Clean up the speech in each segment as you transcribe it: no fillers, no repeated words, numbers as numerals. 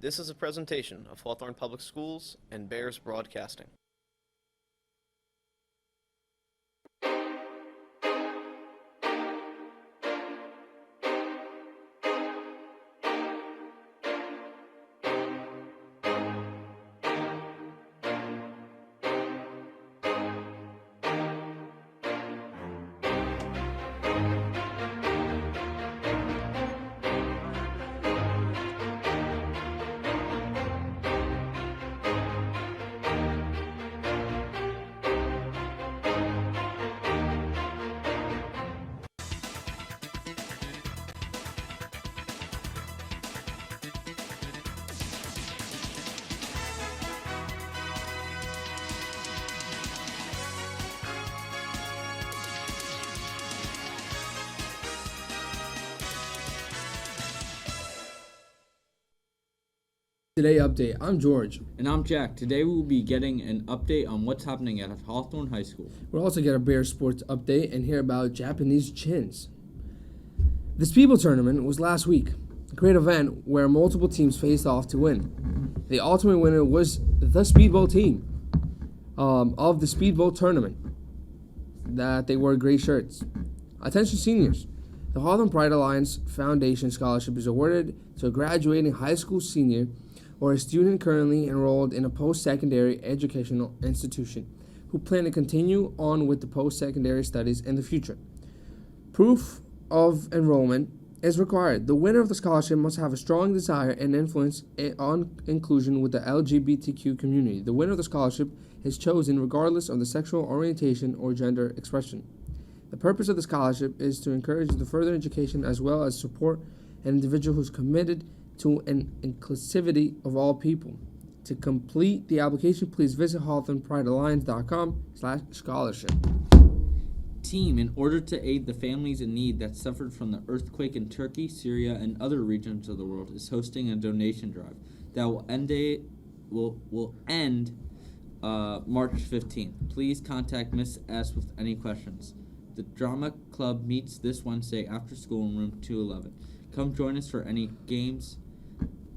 This is a presentation of Hawthorne Public Schools and Bears Broadcasting. Today update. I'm George. And I'm Jack. Today we will be getting an update on what's happening at Hawthorne High School. We'll also get a Bears sports update and hear about Japanese chins. The Speedball tournament was last week, a great event where multiple teams faced off to win. The ultimate winner was the Speedball team of the Speedball tournament. That they wore gray shirts. Attention seniors. The Hawthorne Pride Alliance Foundation Scholarship is awarded to a graduating high school senior or a student currently enrolled in a post-secondary educational institution who plan to continue on with the post-secondary studies in the future. Proof of enrollment is required. The winner of the scholarship must have a strong desire and influence on inclusion with the LGBTQ community. The winner of the scholarship is chosen regardless of the sexual orientation or gender expression. The purpose of the scholarship is to encourage the further education as well as support an individual who's committed to an inclusivity of all people. To complete the application, please visit hawthornepridealliance.com/scholarship. Team, in order to aid the families in need that suffered from the earthquake in Turkey, Syria, and other regions of the world, is hosting a donation drive that will end March 15th. Please contact Miss S with any questions. The Drama Club meets this Wednesday after school in room 211. Come join us for any games.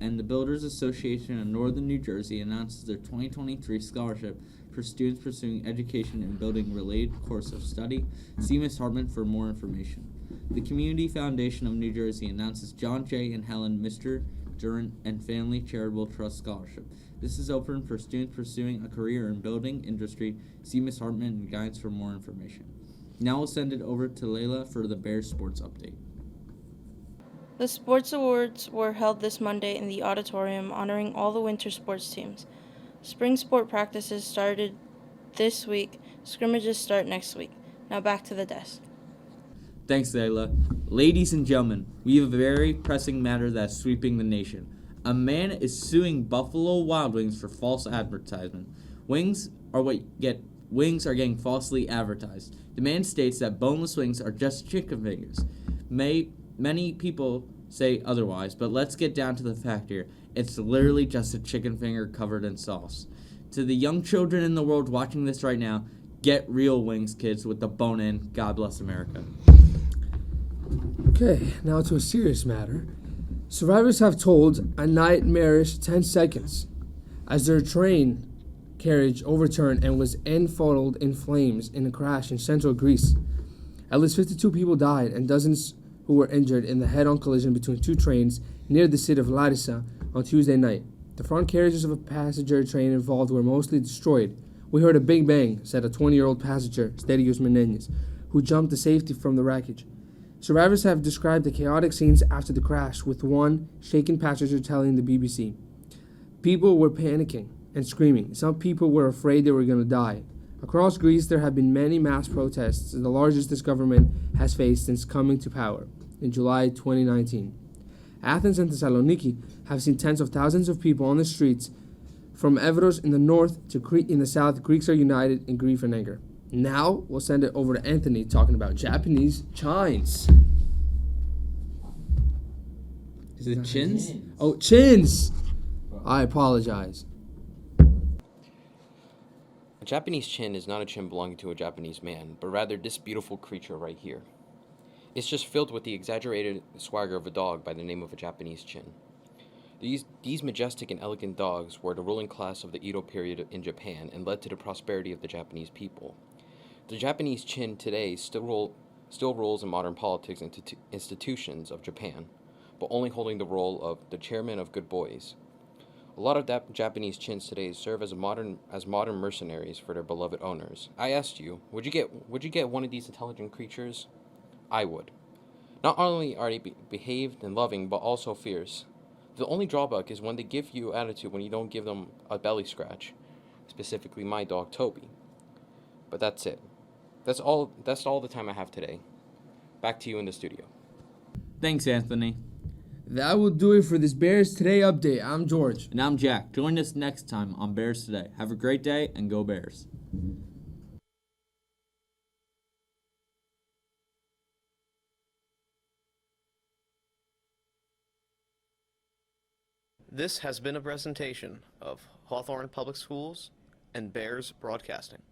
And the Builders Association of Northern New Jersey announces their 2023 scholarship for students pursuing education in building-related course of study. See Ms. Hartman for more information. The Community Foundation of New Jersey announces John J. and Helen Mr. Durant and Family Charitable Trust Scholarship. This is open for students pursuing a career in building industry. See Ms. Hartman and guides for more information. Now we'll send it over to Layla for the Bears sports update. The sports awards were held this Monday in the auditorium, honoring all the winter sports teams. Spring sport practices started this week. Scrimmages start next week. Now back to the desk. Thanks, Layla. Ladies and gentlemen, we have a very pressing matter that's sweeping the nation. A man is suing Buffalo Wild Wings for false advertisement. Wings are getting falsely advertised. The man states that boneless wings are just chicken fingers. Many people say otherwise, but let's get down to the fact here. It's literally just a chicken finger covered in sauce. To the young children in the world watching this right now, get real wings, kids, with the bone in. God bless America. Okay, now to a serious matter. Survivors have told a nightmarish 10 seconds as their train carriage overturned and was enfolded in flames in a crash in central Greece. At least 52 people died and dozens who were injured in the head-on collision between two trains near the city of Larissa on Tuesday night. The front carriages of a passenger train involved were mostly destroyed. We heard a big bang, said a 20-year-old passenger, Stelios Menenius, who jumped to safety from the wreckage. Survivors have described the chaotic scenes after the crash, with one shaken passenger telling the BBC. People were panicking and screaming. Some people were afraid they were going to die. Across Greece, there have been many mass protests, the largest this government has faced since coming to power in July 2019. Athens and Thessaloniki have seen tens of thousands of people on the streets. From Evros in the north to Crete in the south, Greeks are united in grief and anger. Now, we'll send it over to Anthony talking about Japanese chins. Is it chins? Oh, chins! I apologize. A Japanese chin is not a chin belonging to a Japanese man, but rather this beautiful creature right here. It's just filled with the exaggerated swagger of a dog by the name of a Japanese chin. These majestic and elegant dogs were the ruling class of the Edo period in Japan and led to the prosperity of the Japanese people. The Japanese Chin today still rules in modern politics and institutions of Japan, but only holding the role of the chairman of good boys. A lot of Japanese Chins today serve as modern mercenaries for their beloved owners. I asked you, would you get one of these intelligent creatures? I would. Not only are they behaved and loving, but also fierce. The only drawback is when they give you attitude when you don't give them a belly scratch, specifically my dog Toby. But that's it. That's all the time I have today. Back to you in the studio. Thanks, Anthony. That will do it for this Bears Today update. I'm George. And I'm Jack. Join us next time on Bears Today. Have a great day and go Bears. This has been a presentation of Hawthorne Public Schools and Bears Broadcasting.